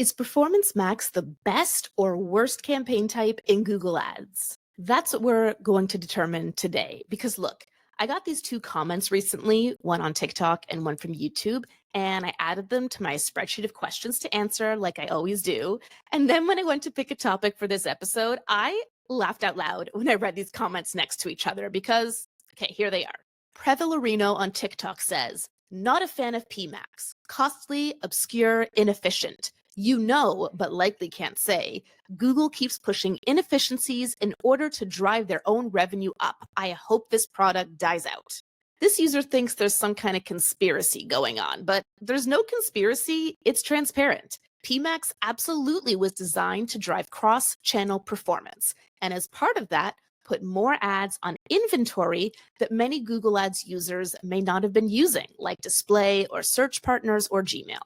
Is Performance Max the best or worst campaign type in Google Ads? That's what we're going to determine today. Because look, I got these two comments recently, one on TikTok and one from YouTube, and I added them to my spreadsheet of questions to answer like I always do. And then when I went to pick a topic for this episode, I laughed out loud when I read these comments next to each other because, okay, here they are. Prevalarino on TikTok says, not a fan of PMax. Costly, obscure, inefficient. You know, but likely can't say. Google keeps pushing inefficiencies in order to drive their own revenue up. I hope this product dies out. This user thinks there's some kind of conspiracy going on, but there's no conspiracy, it's transparent. PMax absolutely was designed to drive cross-channel performance, and as part of that, put more ads on inventory that many Google Ads users may not have been using, like display or search partners or Gmail.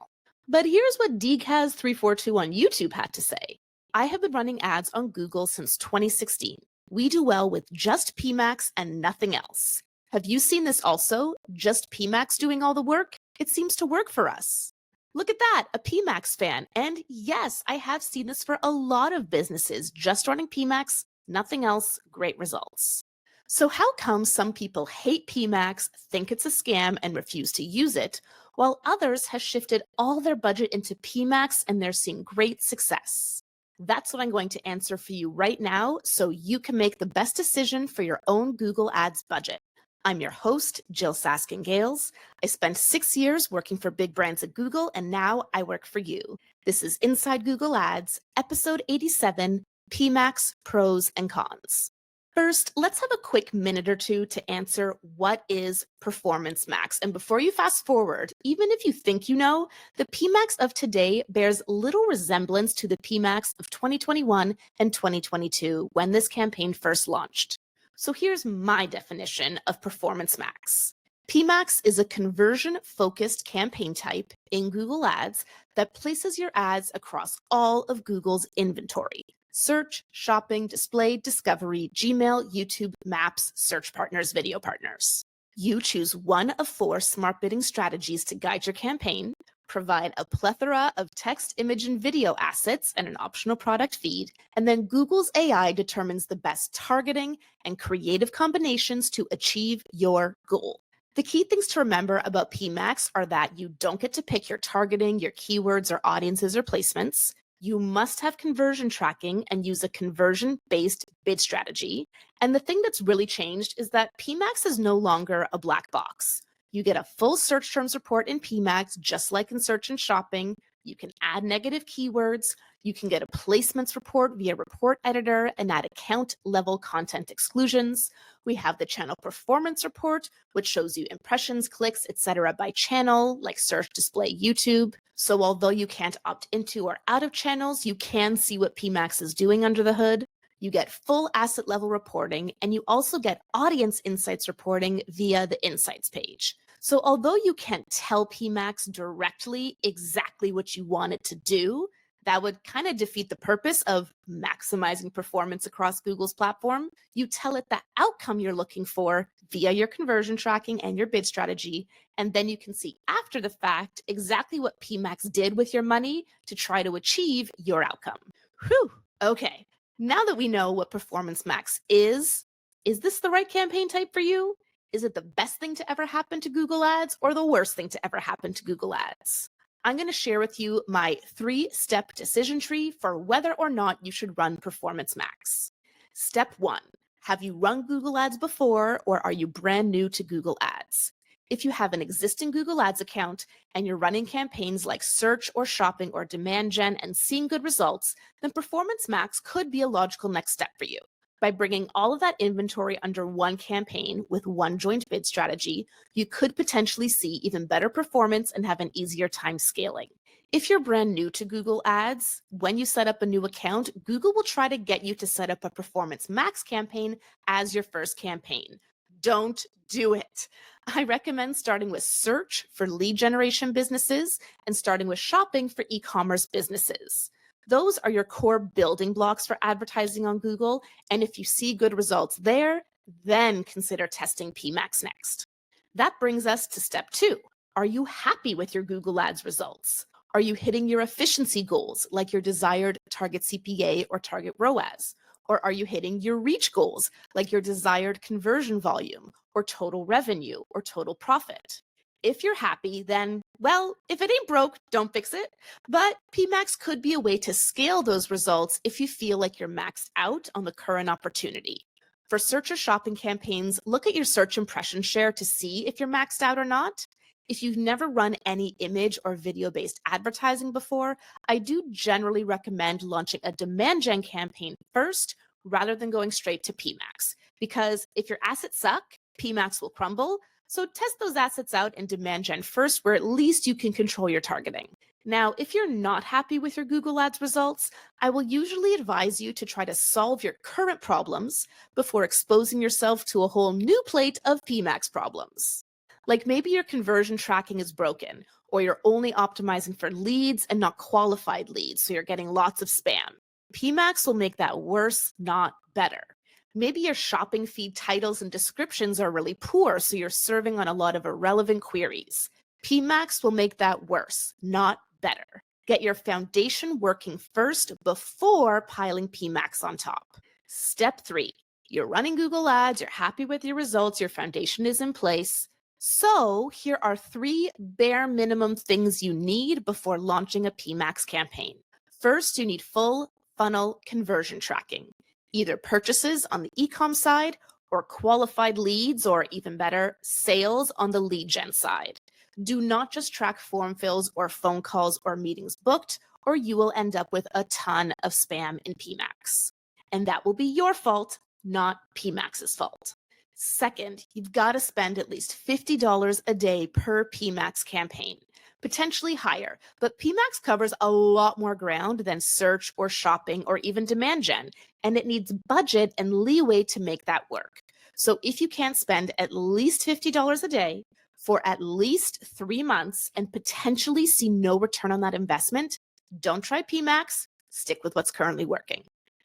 But here's what DCAS342 on YouTube had to say. I have been running ads on Google since 2016. We do well with just PMax and nothing else. Have you seen this also? Just PMax doing all the work? It seems to work for us. Look at that, a PMax fan. And yes, I have seen this for a lot of businesses, just running PMax, nothing else, great results. So how come some people hate PMax, think it's a scam, and refuse to use it, while others have shifted all their budget into PMax and they're seeing great success? That's what I'm going to answer for you right now so you can make the best decision for your own Google Ads budget. I'm your host, Jyll Saskin Gales. I spent 6 years working for big brands at Google, and now I work for you. This is Inside Google Ads, episode 87, PMax Pros and Cons. First, let's have a quick minute or two to answer what is Performance Max. And before you fast forward, even if you think you know, the PMax of today bears little resemblance to the PMax of 2021 and 2022 when this campaign first launched. So here's my definition of Performance Max. PMax is a conversion-focused campaign type in Google Ads that places your ads across all of Google's inventory. Search, shopping, display, discovery, Gmail, YouTube, Maps, search partners, video partners. You choose one of 4 smart bidding strategies to guide your campaign, provide a plethora of text, image, and video assets and an optional product feed, and then Google's AI determines the best targeting and creative combinations to achieve your goal. The key things to remember about PMax are that you don't get to pick your targeting, your keywords, or audiences or placements. You must have conversion tracking and use a conversion-based bid strategy. And the thing that's really changed is that PMax is no longer a black box. You get a full search terms report in PMax, just like in search and shopping. You can add negative keywords. You can get a placements report via report editor and add account level content exclusions. We have the channel performance report, which shows you impressions, clicks, etc. by channel, like search, display, YouTube. So although you can't opt into or out of channels, you can see what PMax is doing under the hood. You get full asset level reporting, and you also get audience insights reporting via the insights page. So although you can't tell PMax directly exactly what you want it to do, that would kind of defeat the purpose of maximizing performance across Google's platform. You tell it the outcome you're looking for via your conversion tracking and your bid strategy, and then you can see after the fact exactly what PMax did with your money to try to achieve your outcome. Whew, okay. Now that we know what Performance Max is this the right campaign type for you? Is it the best thing to ever happen to Google Ads or the worst thing to ever happen to Google Ads? I'm going to share with you my 3-step decision tree for whether or not you should run Performance Max. Step 1, have you run Google Ads before, or are you brand new to Google Ads? If you have an existing Google Ads account and you're running campaigns like search or shopping or demand gen and seeing good results, then Performance Max could be a logical next step for you. By bringing all of that inventory under one campaign with one joint bid strategy, you could potentially see even better performance and have an easier time scaling. If you're brand new to Google Ads, when you set up a new account, Google will try to get you to set up a Performance Max campaign as your first campaign. Don't do it. I recommend starting with search for lead generation businesses and starting with shopping for e-commerce businesses. Those are your core building blocks for advertising on Google, and if you see good results there, then consider testing PMax next. That brings us to step 2. Are you happy with your Google Ads results? Are you hitting your efficiency goals, like your desired target CPA or target ROAS? Or are you hitting your reach goals, like your desired conversion volume or total revenue or total profit? If you're happy, then, well, if it ain't broke, don't fix it. But PMax could be a way to scale those results if you feel like you're maxed out on the current opportunity. For search or shopping campaigns, look at your search impression share to see if you're maxed out or not. If you've never run any image or video-based advertising before, I do generally recommend launching a demand gen campaign first rather than going straight to PMax. Because if your assets suck, PMax will crumble. So test those assets out in demand gen first, where at least you can control your targeting. Now, if you're not happy with your Google Ads results, I will usually advise you to try to solve your current problems before exposing yourself to a whole new plate of PMax problems. Like maybe your conversion tracking is broken, or you're only optimizing for leads and not qualified leads, so you're getting lots of spam. PMax will make that worse, not better. Maybe your shopping feed titles and descriptions are really poor, so you're serving on a lot of irrelevant queries. PMax will make that worse, not better. Get your foundation working first before piling PMax on top. Step 3, you're running Google Ads, you're happy with your results, your foundation is in place. So here are 3 bare minimum things you need before launching a PMax campaign. First, you need full funnel conversion tracking, either purchases on the e-com side or qualified leads, or even better, sales on the lead gen side. Do not just track form fills or phone calls or meetings booked, or you will end up with a ton of spam in PMax. And that will be your fault, not PMax's fault. Second, you've got to spend at least $50 a day per PMax campaign, potentially higher, but PMax covers a lot more ground than search or shopping or even demand gen, and it needs budget and leeway to make that work. So if you can't spend at least $50 a day for at least 3 months and potentially see no return on that investment, don't try PMax, stick with what's currently working.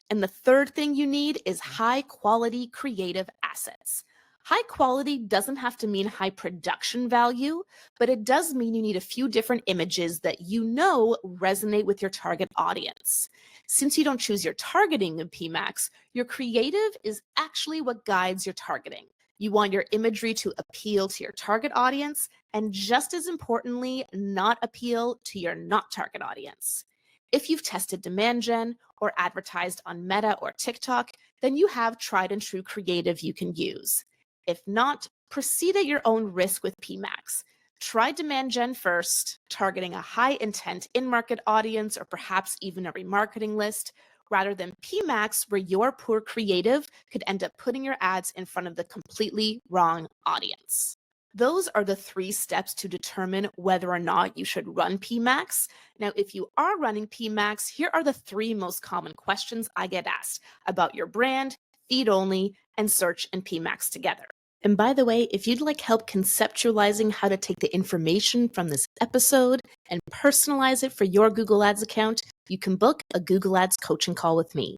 And the third thing you need is high quality creative assets. High quality doesn't have to mean high production value, but it does mean you need a few different images that you know resonate with your target audience. Since you don't choose your targeting in PMax, your creative is actually what guides your targeting. You want your imagery to appeal to your target audience, and just as importantly, not appeal to your not target audience. If you've tested demand gen or advertised on Meta or TikTok, then you have tried and true creative you can use. If not, proceed at your own risk with PMax. Try demand gen first, targeting a high intent in-market audience or perhaps even a remarketing list, rather than PMax, where your poor creative could end up putting your ads in front of the completely wrong audience. Those are the 3 steps to determine whether or not you should run PMax. Now, if you are running PMax, here are the 3 most common questions I get asked about your brand, feed only, and search and PMax together. And by the way, if you'd like help conceptualizing how to take the information from this episode and personalize it for your Google Ads account, you can book a Google Ads coaching call with me.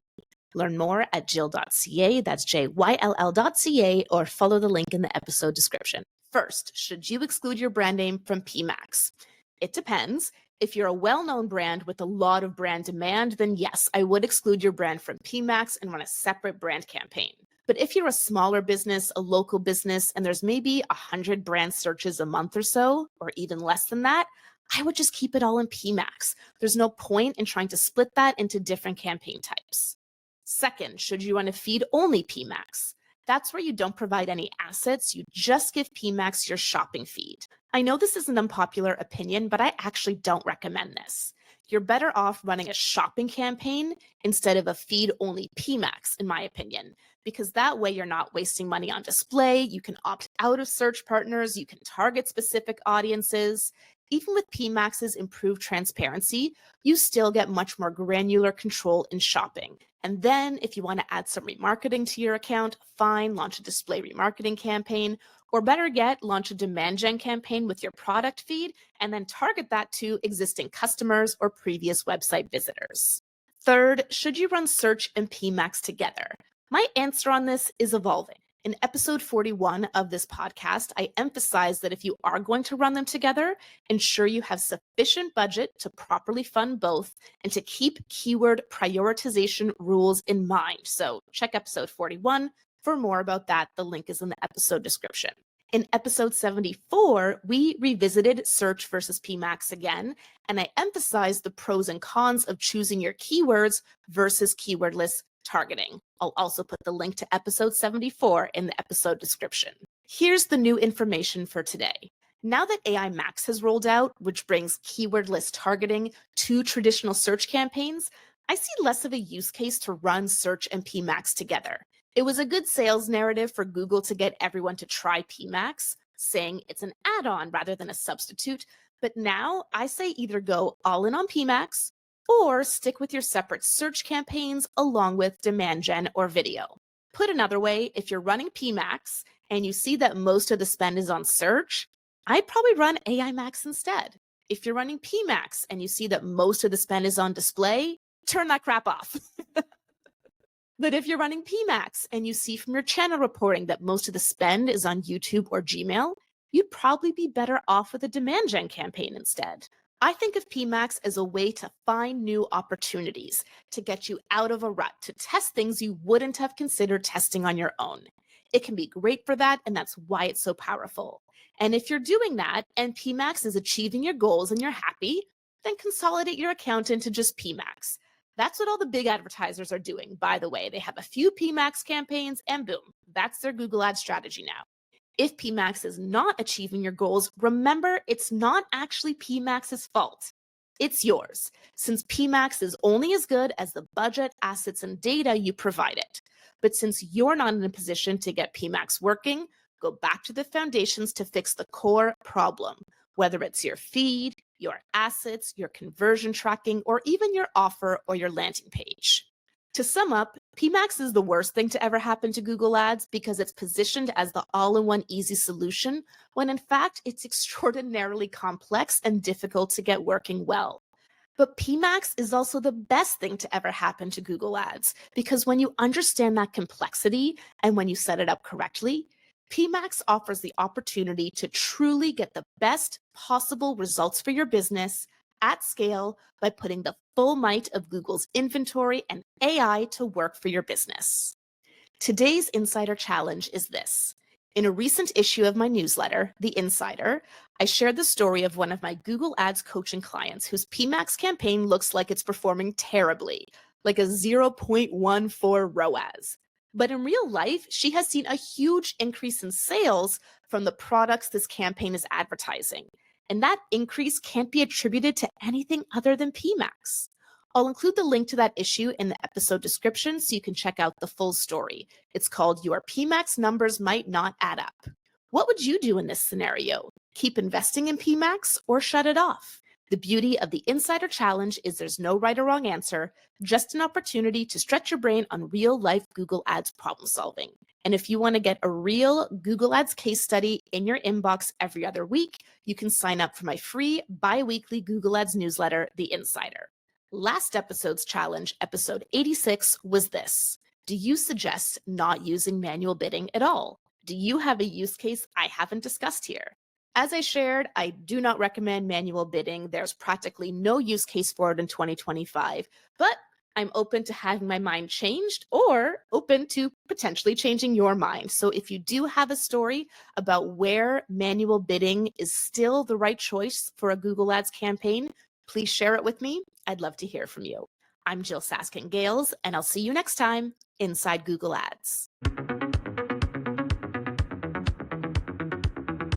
Learn more at jyll.ca, that's JYLL.ca, or follow the link in the episode description. First, should you exclude your brand name from PMax? It depends. If you're a well-known brand with a lot of brand demand, then yes, I would exclude your brand from PMax and run a separate brand campaign. But if you're a smaller business, a local business, and there's maybe 100 brand searches a month or so, or even less than that, I would just keep it all in PMax. There's no point in trying to split that into different campaign types. Second, should you run a feed-only PMax? That's where you don't provide any assets, you just give PMax your shopping feed. I know this is an unpopular opinion, but I actually don't recommend this. You're better off running a shopping campaign instead of a feed-only PMax, in my opinion, because that way you're not wasting money on display, you can opt out of search partners, you can target specific audiences. Even with PMax's improved transparency, you still get much more granular control in shopping. And then if you want to add some remarketing to your account, fine, launch a display remarketing campaign, or better yet, launch a demand gen campaign with your product feed and then target that to existing customers or previous website visitors. Third, should you run search and PMax together? My answer on this is evolving. In episode 41 of this podcast, I emphasize that if you are going to run them together, ensure you have sufficient budget to properly fund both and to keep keyword prioritization rules in mind. So check episode 41 for more about that. The link is in the episode description. In episode 74, we revisited search versus PMax again, and I emphasized the pros and cons of choosing your keywords versus keywordless targeting. I'll also put the link to episode 74 in the episode description. Here's the new information for today. Now that AI Max has rolled out, which brings keywordless targeting to traditional search campaigns, I see less of a use case to run Search and PMax together. It was a good sales narrative for Google to get everyone to try PMax, saying it's an add-on rather than a substitute. But now I say either go all in on PMax or stick with your separate search campaigns along with demand gen or video. Put another way, if you're running PMax and you see that most of the spend is on search, I'd probably run AI Max instead. If you're running PMax and you see that most of the spend is on display, turn that crap off. But if you're running PMax and you see from your channel reporting that most of the spend is on YouTube or Gmail, you'd probably be better off with a demand gen campaign instead. I think of PMax as a way to find new opportunities, to get you out of a rut, to test things you wouldn't have considered testing on your own. It can be great for that, and that's why it's so powerful. And if you're doing that and PMax is achieving your goals and you're happy, then consolidate your account into just PMax. That's what all the big advertisers are doing, by the way. They have a few PMax campaigns and boom, that's their Google Ads strategy now. If PMax is not achieving your goals, remember it's not actually PMax's fault. It's yours, since PMax is only as good as the budget, assets, and data you provide it. But since you're not in a position to get PMax working, go back to the foundations to fix the core problem, whether it's your feed, your assets, your conversion tracking, or even your offer or your landing page. To sum up, PMax is the worst thing to ever happen to Google Ads because it's positioned as the all-in-one easy solution, when in fact it's extraordinarily complex and difficult to get working well. But PMax is also the best thing to ever happen to Google Ads because when you understand that complexity and when you set it up correctly, PMax offers the opportunity to truly get the best possible results for your business at scale by putting the full might of Google's inventory and AI to work for your business. Today's Insider Challenge is this. In a recent issue of my newsletter, The Insider, I shared the story of one of my Google Ads coaching clients whose PMax campaign looks like it's performing terribly, like a 0.14 ROAS. But in real life, she has seen a huge increase in sales from the products this campaign is advertising. And that increase can't be attributed to anything other than PMax. I'll include the link to that issue in the episode description so you can check out the full story. It's called Your PMax Numbers Might Not Add Up. What would you do in this scenario? Keep investing in PMax or shut it off? The beauty of the Insider Challenge is there's no right or wrong answer, just an opportunity to stretch your brain on real-life Google Ads problem solving. And if you want to get a real Google Ads case study in your inbox every other week, you can sign up for my free bi-weekly Google Ads newsletter, The Insider. Last episode's challenge, episode 86, was this. Do you suggest not using manual bidding at all? Do you have a use case I haven't discussed here? As I shared, I do not recommend manual bidding. There's practically no use case for it in 2025, but I'm open to having my mind changed or open to potentially changing your mind. So if you do have a story about where manual bidding is still the right choice for a Google Ads campaign, please share it with me. I'd love to hear from you. I'm Jyll Saskin Gales, and I'll see you next time inside Google Ads.